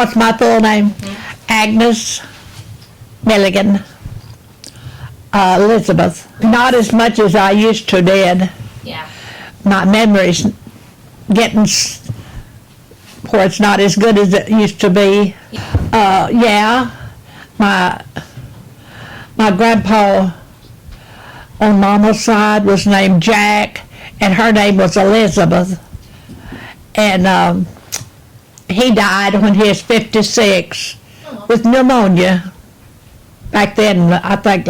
What's my full name? Agnes Milligan Elizabeth. Not as much as I used to did. Yeah. My memory's getting where it's not as good as it used to be. Yeah, my grandpa on Mama's side was named Jack, and her name was Elizabeth. And he died when he was 56 with pneumonia. Back then, I think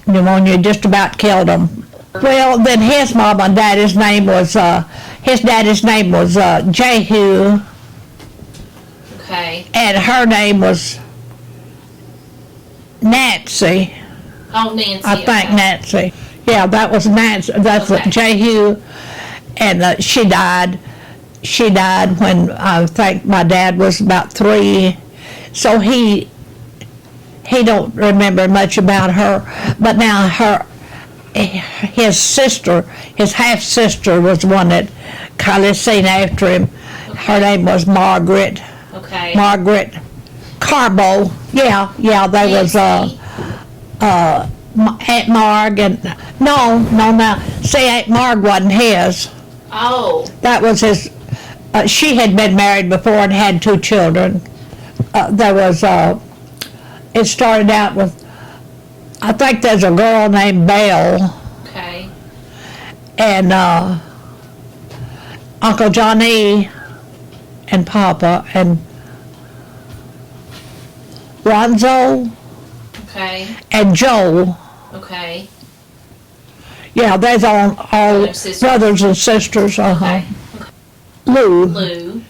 pneumonia just about killed him. Well, then his mom and daddy's name was, Jehu. Okay. And her name was Nancy. Oh, Nancy. I think Nancy. Yeah, that was Nancy. That's Jehu. And she died. She died when I think my dad was about 3. So he don't remember much about her. But now his sister, his half-sister was one that kind of seen after him. Her name was Margaret. Okay. Margaret Carbo. Yeah, there was Aunt Marg and no. See, Aunt Marg wasn't his. Oh. That was his. She had been married before and had 2 children. There was. It started out with. I think there's a girl named Belle. Okay. And Uncle Johnny and Papa and Ronzo. Okay. And Joel. Okay. Yeah, there's all brothers and sisters. Okay. Lou.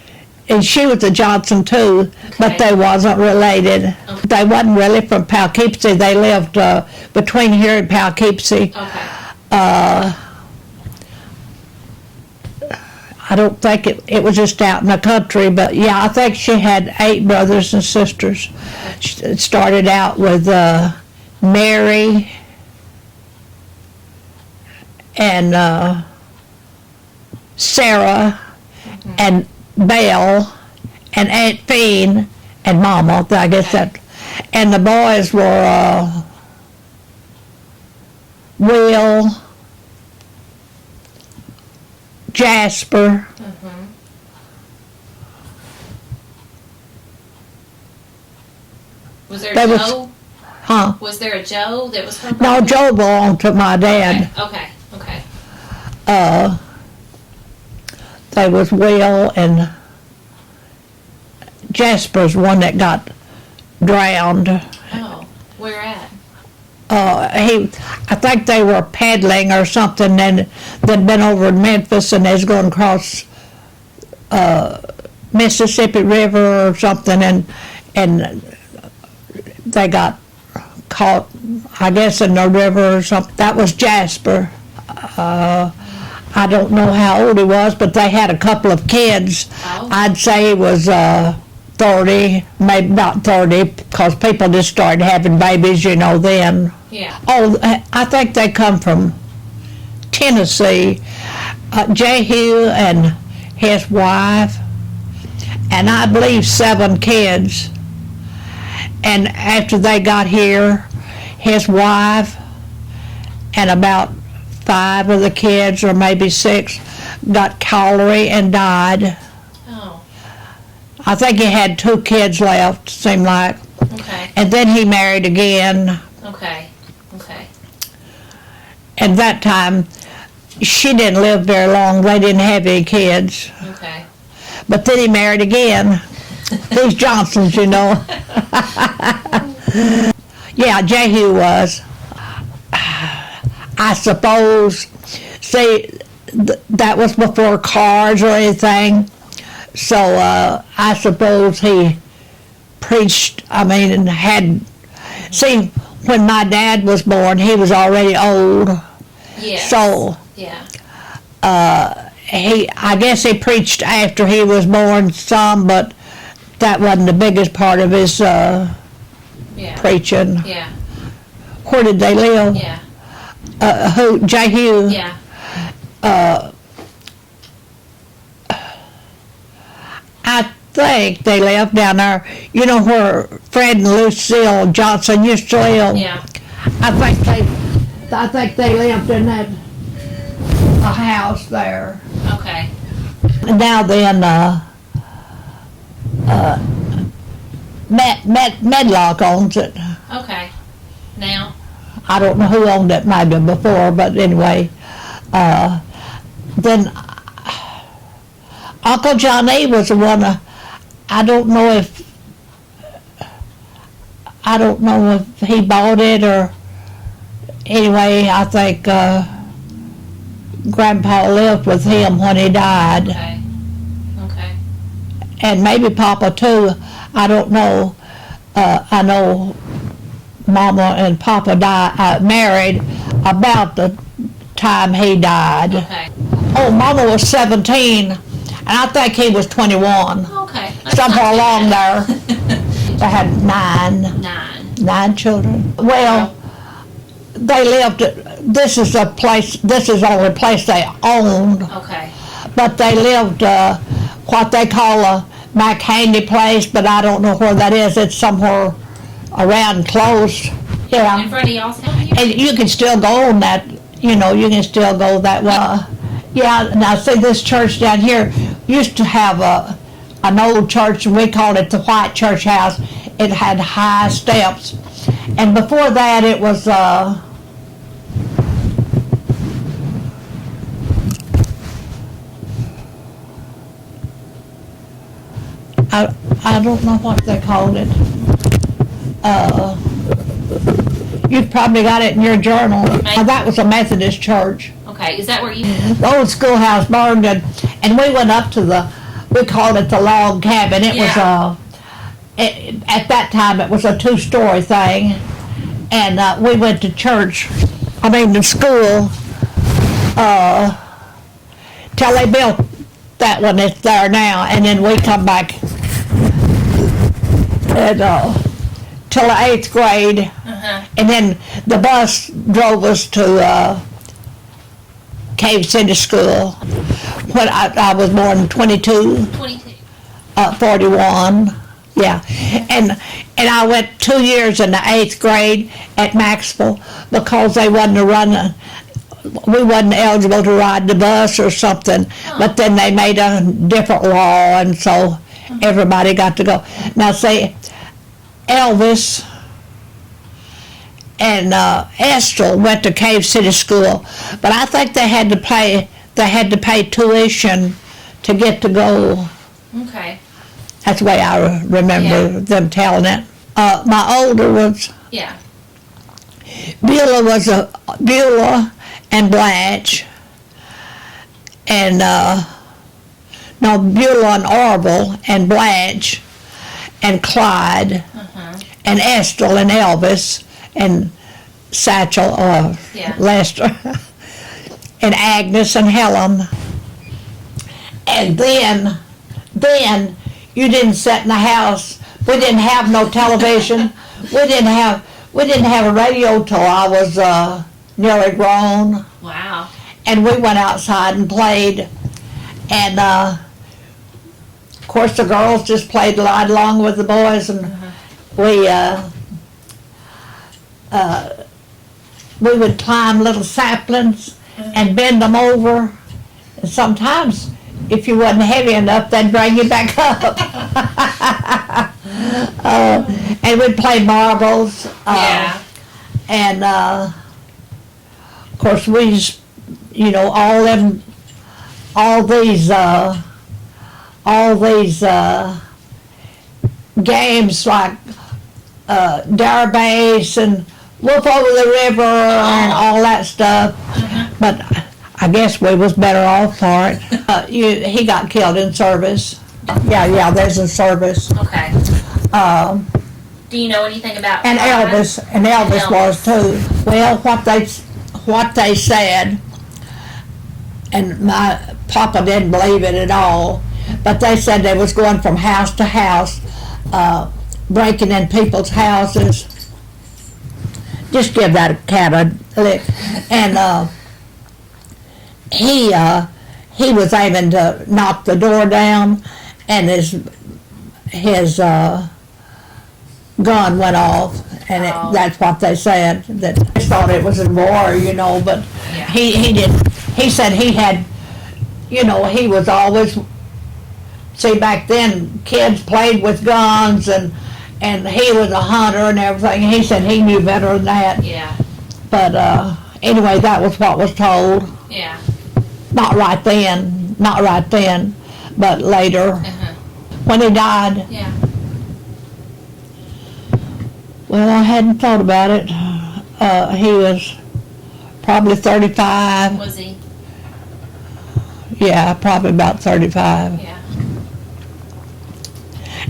And she was a Johnson too, but they wasn't related. Okay. They wasn't really from Poughkeepsie. They lived between here and Poughkeepsie. Okay. I don't think it was just out in the country, but yeah, I think she had 8 brothers and sisters. It started out with Mary and Sarah and Belle and Aunt Feen and Mama. I guess that. And the boys were Will, Jasper. Was there a Joe? Huh? Was there a Joe that was her No, brother? Joe belonged to my dad. Okay. There was Will and Jasper's one that got drowned. Oh, where at? I think they were paddling or something, and they'd been over in Memphis, and they was going across Mississippi River or something, and they got caught, I guess, in the river or something. That was Jasper. I don't know how old he was, but they had a couple of kids. Oh. I'd say he was 30, maybe not 30, because people just started having babies, then. Yeah. Oh, I think they come from Tennessee. Jehu and his wife, and I believe 7 kids. And after they got here, his wife and about 5 of the kids, or maybe 6, got cholera and died. Oh. I think he had 2 kids left, seemed like. Okay. And then he married again. Okay. And that time, she didn't live very long. They didn't have any kids. Okay. But then he married again. These Johnsons, Yeah, Jehu was. I suppose, see, that was before cars or anything. So I suppose he preached, and had, see, when my dad was born, he was already old. Yes. So, yeah. I guess he preached after he was born some, but that wasn't the biggest part of his preaching. Yeah. Where did they live? Yeah. Who? Jehu? Yeah. I think they lived down there. You know where Fred and Lucille Johnson used to live? Yeah. I think they lived in that a house there. Okay. Now then, Medlock owns it. Okay. Now. I don't know who owned it maybe before, but anyway, then Uncle Johnny was the one. I don't know if he bought it or anyway. I think Grandpa lived with him when he died, Okay. Okay. and maybe Papa too. I don't know. I know Mama and Papa married about the time he died. Okay. Oh, Mama was 17, and I think he was 21. Okay. Somewhere along there. They had nine children. Well, they lived, this is the only place they owned, Okay. but they lived what they call a McHandy place, but I don't know where that is. It's somewhere around close. In Yeah. front of y'all's house here? And you can still go on that, you can still go that way. Yeah, now see, this church down here used to have an old church, and we called it the White Church House. It had high steps. And before that, it was, I don't know what they called it. You've probably got it in your journal. That was a Methodist church. Okay. Is that where you? The old schoolhouse burned, and we went up to we called it the log cabin. It was at that time it was a 2-story thing, and we went to church, to school, till they built that one that's there now, and then we come back till the 8th grade, and then the bus drove us to Cave City School. When I was born 22. 41, yeah. And I went 2 years in the 8th grade at Maxwell because they wasn't running, we wasn't eligible to ride the bus or something, but then they made a different law, and so everybody got to go. Now see, Elvis and Esther went to Cave City School, but I think they had to pay tuition to get to go. Okay. That's the way I remember them telling it. My older ones, Yeah. Beulah and Blanche, and Beulah and Orville and Blanche and Clyde and Esther and Elvis and Satchel or Lester and Agnes and Helen. And then you didn't sit in the house. We didn't have no television. We didn't have a radio till I was nearly grown. Wow. And we went outside and played. And of course the girls just played right along with the boys, and we would climb little saplings and bend them over. And sometimes, if you wasn't heavy enough, they'd bring you back up. And we'd play marbles. And of course we, all these games like Dare Base and Wolf Over the River and all that stuff. But I guess we was better off for it. He got killed in service. Yeah, there's a service. Okay. Do you know anything about And Elvis was too. Well, what they said, and my papa didn't believe it at all, but they said they was going from house to house, breaking in people's houses. Just give that cat a lick. And he was aiming to knock the door down, and his his gun went off, and that's what they said. That they thought it was a war, but Yeah. he didn't. He said he had, he was always. See, back then kids played with guns, and he was a hunter and everything. He said he knew better than that. Yeah. But anyway, that was what was told. Yeah. Not right then, but later when he died. Yeah. Well, I hadn't thought about it. He was probably 35. Was he? Yeah, probably about 35. Yeah.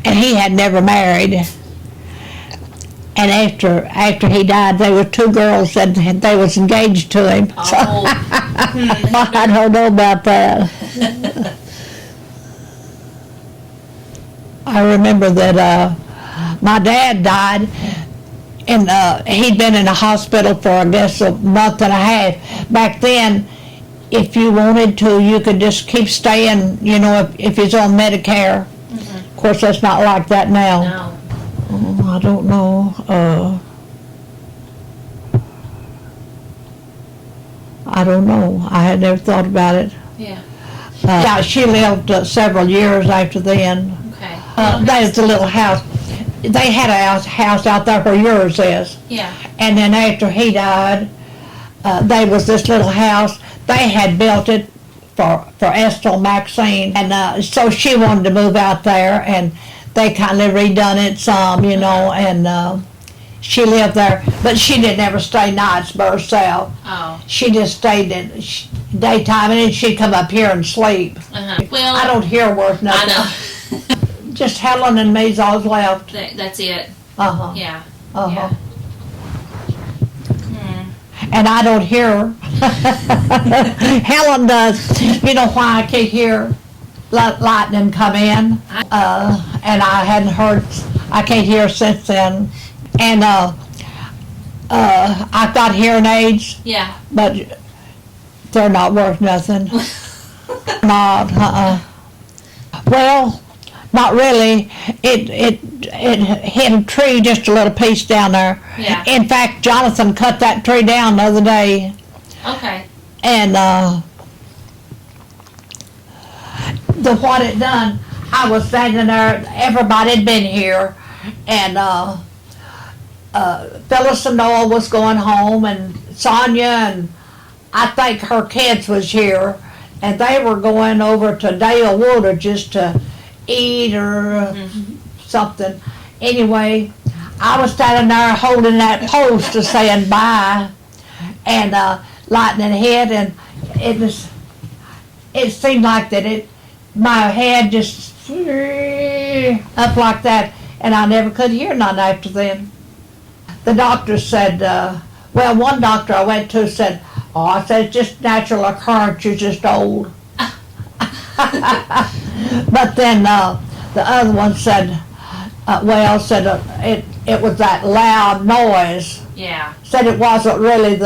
And he had never married. And after he died, there were 2 girls that they was engaged to him. So I don't know about that. I remember that my dad died, and he'd been in the hospital for, I guess, a month and a half. Back then, if you wanted to, you could just keep staying, if he's on Medicare. Of course, that's not like that now. No. I don't know. I don't know. I had never thought about it. Yeah. Yeah, she lived several years after then. Okay. There's a little house. They had a house out there where yours is. Yeah. And then after he died, there was this little house. They had built it for Ethel Maxine, and so she wanted to move out there, and they kind of redone it some, and she lived there, but she didn't ever stay nights by herself. Oh. She just stayed in daytime, and then she'd come up here and sleep. Well, I don't hear worth nothing. I know. Just Helen and me's all left. That's it. Uh-huh. Yeah. Uh-huh. Yeah. And I don't hear her. Helen does. You know why I can't hear lightning come in? And I hadn't heard, I can't hear since then. And I've got hearing aids, Yeah. but they're not worth nothing. Not, Well, not really. It hit a tree just a little piece down there. Yeah. In fact, Jonathan cut that tree down the other day. Okay. And what it done, I was standing there, everybody had been here, and Phyllis and Noel was going home, and Sonia and I think her kids was here, and they were going over to Dale Water just to eat or something. Anyway, I was standing there holding that post to saying bye, and lightning hit, and it seemed like that my head just up like that, and I never could hear none after then. The doctor said, well, one doctor I went to said, oh, I said, it's just natural occurrence, you're just old. But then the other one said, it was that loud noise. Yeah. Said it wasn't really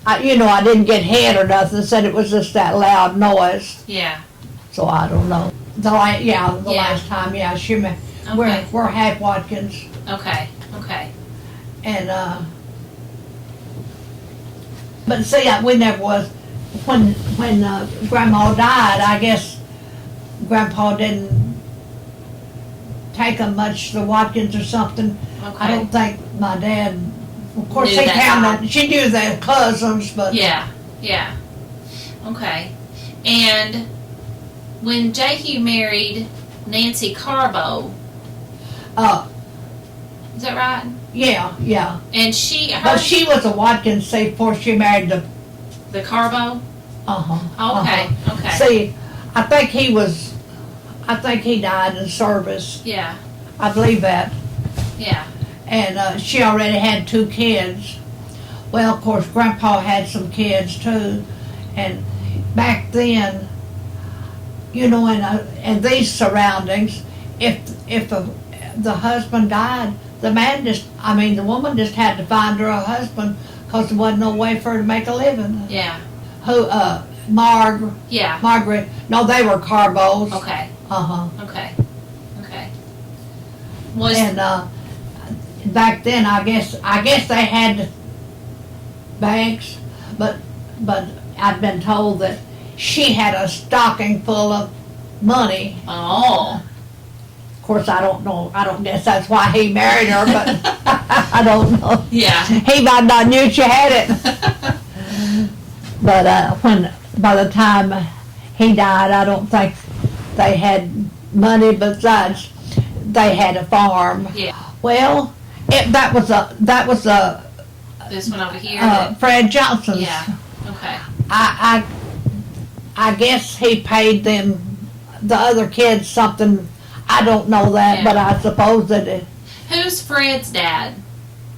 I didn't get hit or nothing. Said it was just that loud noise. Yeah. So I don't know. Last time, she Okay. we're half Watkins, Okay. Okay. and but see, we never was when Grandma died. I guess Grandpa didn't take them much to Watkins or something. Okay. I don't think my dad. Of course, Knew they that counted. She knew their cousins, but Yeah. Yeah. Okay. And when Jehu married Nancy Carbo, is that right? yeah. And But she was a Watkins before she married the. the Carbo. Okay. Okay. See, I think he died in service. Yeah. I believe that. Yeah. And she already had 2 kids. Well, of course, Grandpa had some kids too. And back then, in these surroundings, if the husband died, the woman just had to find her a husband because there wasn't no way for her to make a living. Yeah. Margaret. Yeah. No, they were Carbos. Okay. Uh-huh. Okay. Okay. Was And back then, I guess they had banks, but I've been told that she had a stocking full of money. oh, Of course, I don't know. I don't guess that's why he married her, but I don't know. yeah. He might not knew she had it. But when by the time he died, I don't think they had money. Besides, they had a farm. Yeah. Well, that was a This one over here. Fred Johnson's. Yeah. Okay. I guess he paid them, the other kids, something. I don't know that, Yeah. but I suppose that it. Who's Fred's dad?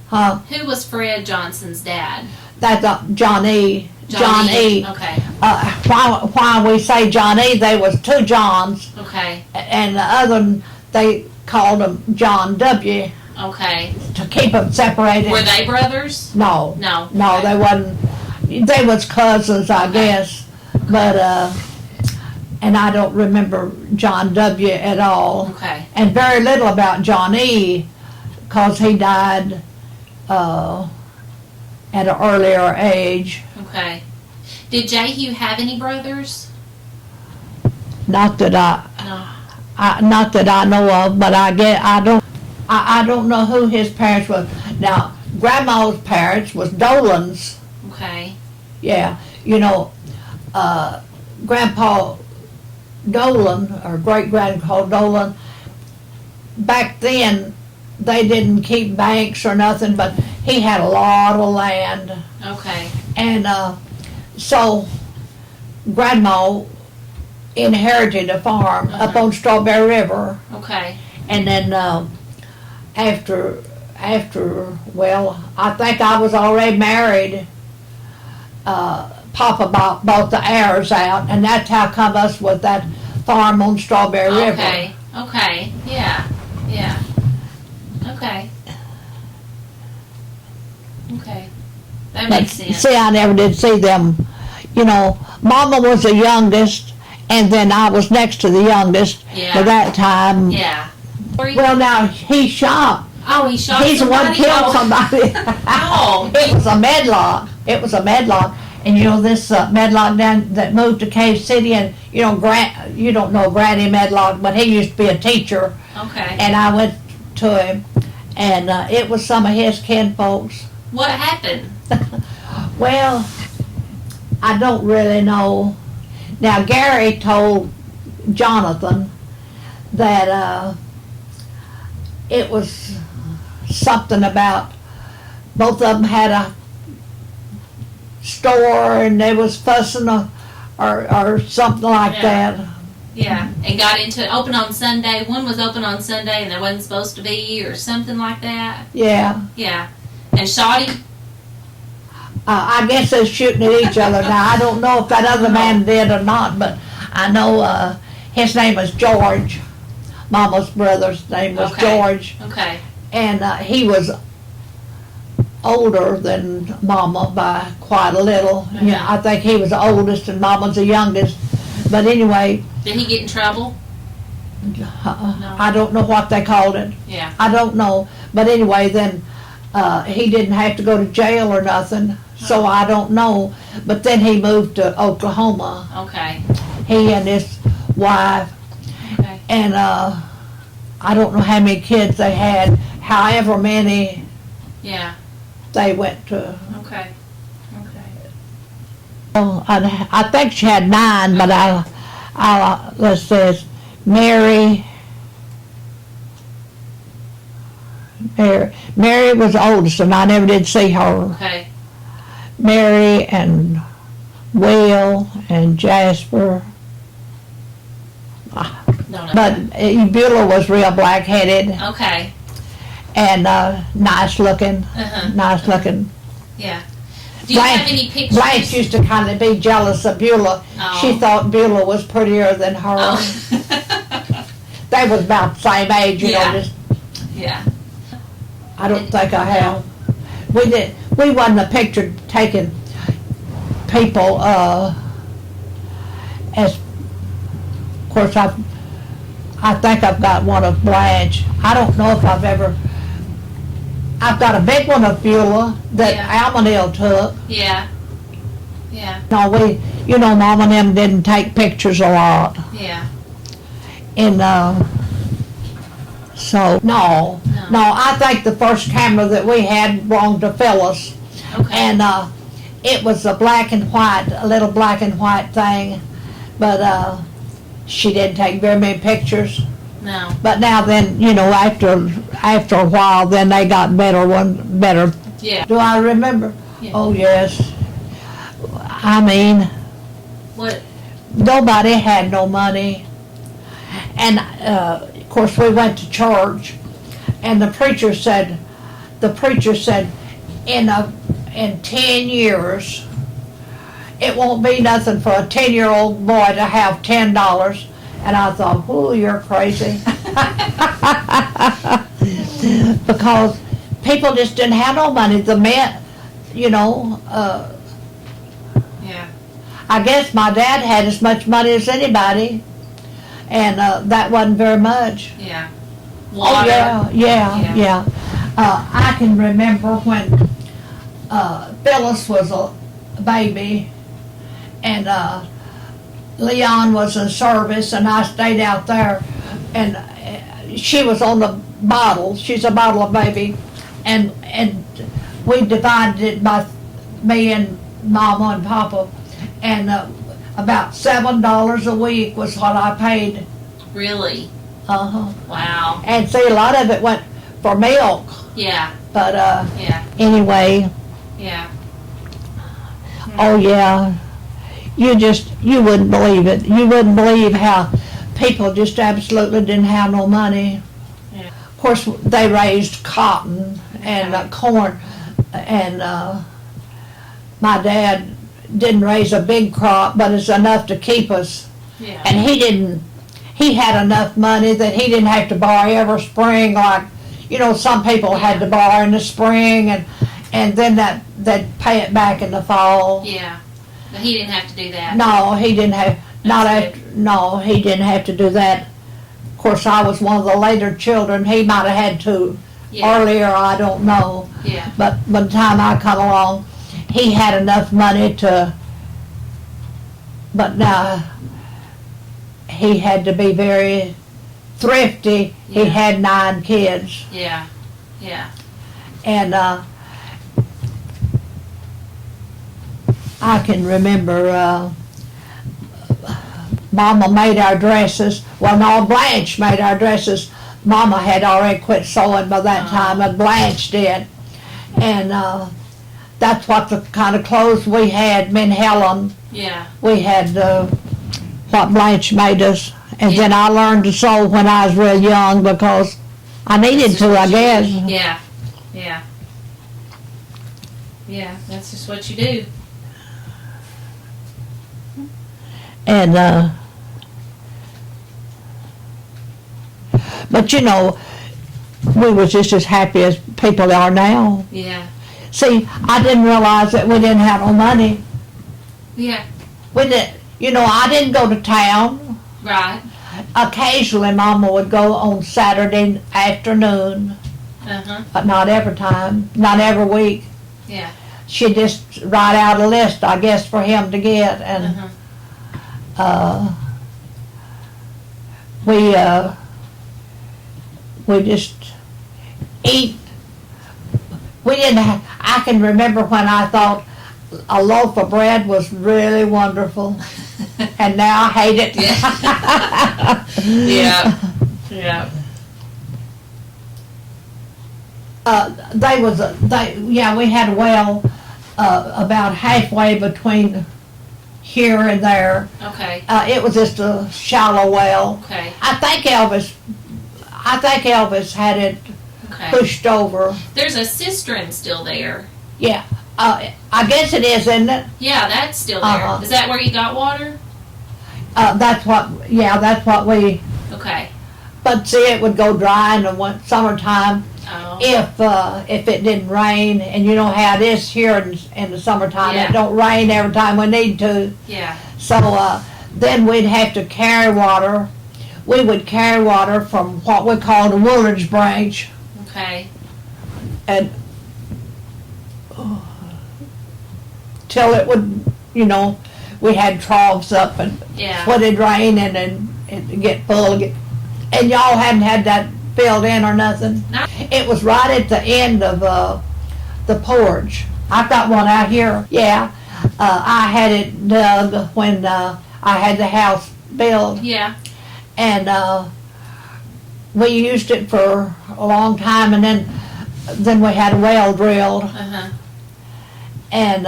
Huh? Who was Fred Johnson's dad? That's John E. John E. Okay. Why we say John E? There was two Johns, Okay. and the other one, they called him John W. Okay. to keep them separated. Were they brothers? No, No. no, Okay. they wasn't. They was cousins, I guess, but and I don't remember John W. at all, Okay. and very little about John E. because he died at an earlier age. Okay. Did Jehu have any brothers? Not that No. not that I know of, but I don't know who his parents were. Now, Grandma's parents was Dolan's. Okay. Yeah, you know, Grandpa Dolan, or great-grandpa Dolan, back then, they didn't keep banks or nothing, but he had a lot of land. Okay. And so Grandma inherited a farm up on Strawberry River. Okay. And then after, well, I think I was already married. Papa bought the heirs out, and that's how come us with that farm on Strawberry River. Okay. Okay. Yeah. Yeah. Okay. Okay. That But makes sense. see, I never did see them. You know, Mama was the youngest, and then I was next to the youngest Yeah. at that time. Yeah. Well, now he shot. Oh, he shot He's the one somebody? killed Oh. somebody. Oh. It was a medlock. It was a medlock. And you know this medlock down that moved to Cave City, and you know you don't know Granny Medlock, but he used to be a teacher. Okay. And I went to him, and it was some of his kinfolks. What happened? Well, I don't really know. Now Gary told Jonathan that it was something about both of them had a store and they was fussing or something like that. Yeah. And got into open on Sunday. One was open on Sunday and there wasn't supposed to be, or something like that. Yeah. Yeah. And shot him. I guess they're shooting at each other now. I don't know if that other man did or not, but I know his name was George. Mama's brother's name was Okay. George. Okay. And he was older than Mama by quite a little. Okay. Yeah, I think he was the oldest and Mama's the youngest. But anyway, Did he get in trouble? I don't know what they called it. Yeah. I don't know. But anyway, then he didn't have to go to jail or nothing. So I don't know. But then he moved to Oklahoma. Okay. He and his wife. Okay. And I don't know how many kids they had. However many Yeah. they went to. Okay. Okay. Well, I think she had 9, but let's say Mary was the oldest, and I never did see her. Okay. Mary and Will and Jasper. No, no. But Beulah was real black-headed Okay. and nice looking. Uh-huh. Nice looking. Yeah. Do you have any pictures? Blanche used to kind of be jealous of Beulah. Oh. She thought Beulah was prettier than her. Oh. They was about the same age, you Yeah. know. Just, Yeah. I don't think I have. We wasn't a picture taking people as, of course, I think I've got one of Blanche. I don't know if I've got a big one of Beulah that Almanil took. Yeah. Yeah. No, Mom and them didn't take pictures a lot. Yeah. And, so, no, I think the first camera that we had belonged to Phyllis. Okay. And, it was a little black and white thing, but, she didn't take very many pictures. No. But now then, after a while, then they got better. Yeah. Do I remember? Yeah. Oh, yes. I mean, What? nobody had no money. And, of course, we went to church, and the preacher said, in 10 years, it won't be nothing for a 10-year-old boy to have $10. And I thought, oh, you're crazy. Because people just didn't have no money. The men, Yeah. I guess my dad had as much money as anybody, and that wasn't very much. Yeah. Oh, yeah. I can remember when Phyllis was a baby, and Leon was in service, and I stayed out there, and she was on the bottle. She's a bottle of baby, and we divided it by me and Mama and Papa, and about $7 a week was what I paid. Really? Wow. Wow. And see, a lot of it went for milk, Yeah. but Yeah. anyway. Yeah. Oh yeah, you wouldn't believe it. You wouldn't believe how people just absolutely didn't have no money. Yeah. Of course, they raised cotton and corn, and my dad didn't raise a big crop, but it's enough to keep us. Yeah. And he had enough money that he didn't have to borrow every spring like, some people had to borrow in the spring, and then they'd pay it back in the fall. Yeah. But he didn't have to do that. No, he didn't have, he didn't have to do that. Of course, I was one of the later children. He might have had to earlier, I don't know. Yeah. But by the time I come along, he had enough money but now he had to be very thrifty. Yeah. He had 9 kids. Yeah. Yeah. And I can remember Mama made our dresses. Well, no, Blanche made our dresses. Mama had already quit sewing by that time, and Blanche did. And that's what the kind of clothes we had. Me and Helen, Yeah. we had what Blanche made us. And then I learned to sew when I was real young because I needed to, I guess. Yeah. Yeah. Yeah. That's just what you do. And but we was just as happy as people are now. Yeah. See, I didn't realize that we didn't have no money. Yeah. We didn't, I didn't go to town. Right. Occasionally, Mama would go on Saturday afternoon, but not every time, not every week. Yeah. She'd just write out a list, I guess, for him to get, and we just eat. We didn't have, I can remember when I thought a loaf of bread was really wonderful, and now I hate it. Yeah. Yeah. We had a well about halfway between here and there. Okay. It was just a shallow well. Okay. I think Elvis had it pushed over. There's a cistern still there. Yeah. I guess it is, isn't it? Yeah, that's still there. Is that where you got water? That's what we. Okay. But see, it would go dry in the summertime. Oh. If it didn't rain, and you know how it is here in the summertime, Yeah. it don't rain every time we need to. Yeah. So then we'd have to carry water. we would carry water from what we call the Woolridge branch, Okay. and till it would, we had troughs up, and Yeah. when it'd rain and then it'd get full, and y'all hadn't had that filled in or nothing. No. It was right at the end of the porch. I've got one out here. Yeah, I had it dug when I had the house built, Yeah. and we used it for a long time, and then we had a well drilled, Uh-huh. and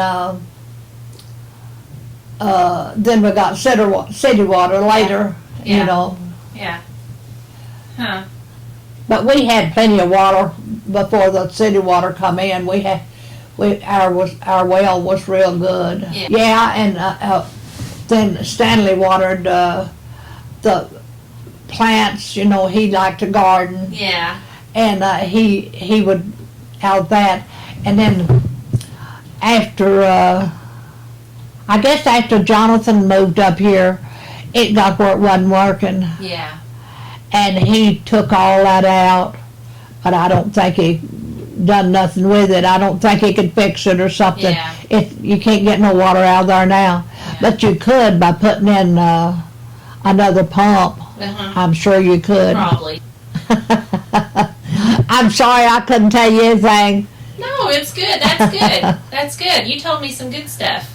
then we got city water later, Yeah. Yeah. Huh. But we had plenty of water before the city water come in. Our well was real good. Yeah. And then Stanley watered the plants. He liked to garden, Yeah. and he would out that. And then after I guess after Jonathan moved up here, it got where it wasn't working. Yeah. And he took all that out, but I don't think he done nothing with it. I don't think he could fix it or something. Yeah. You can't get no water out of there now, Yeah. but you could by putting in another pump. Uh-huh. I'm sure you could. Probably. I'm sorry I couldn't tell you anything. No, it's good. That's good. That's good. You told me some good stuff.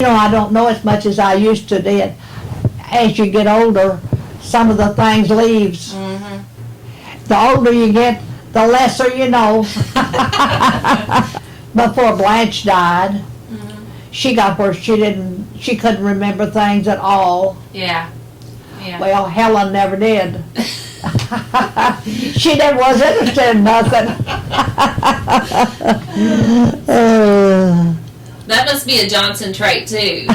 I don't know as much as I used to did. As you get older, some of the things leaves. Mm-hmm. The older you get, the lesser you know. Before Blanche died, she got where she couldn't remember things at all. Yeah. Yeah. Well, Helen never did. She never was interested in nothing. That must be a Johnson trait too.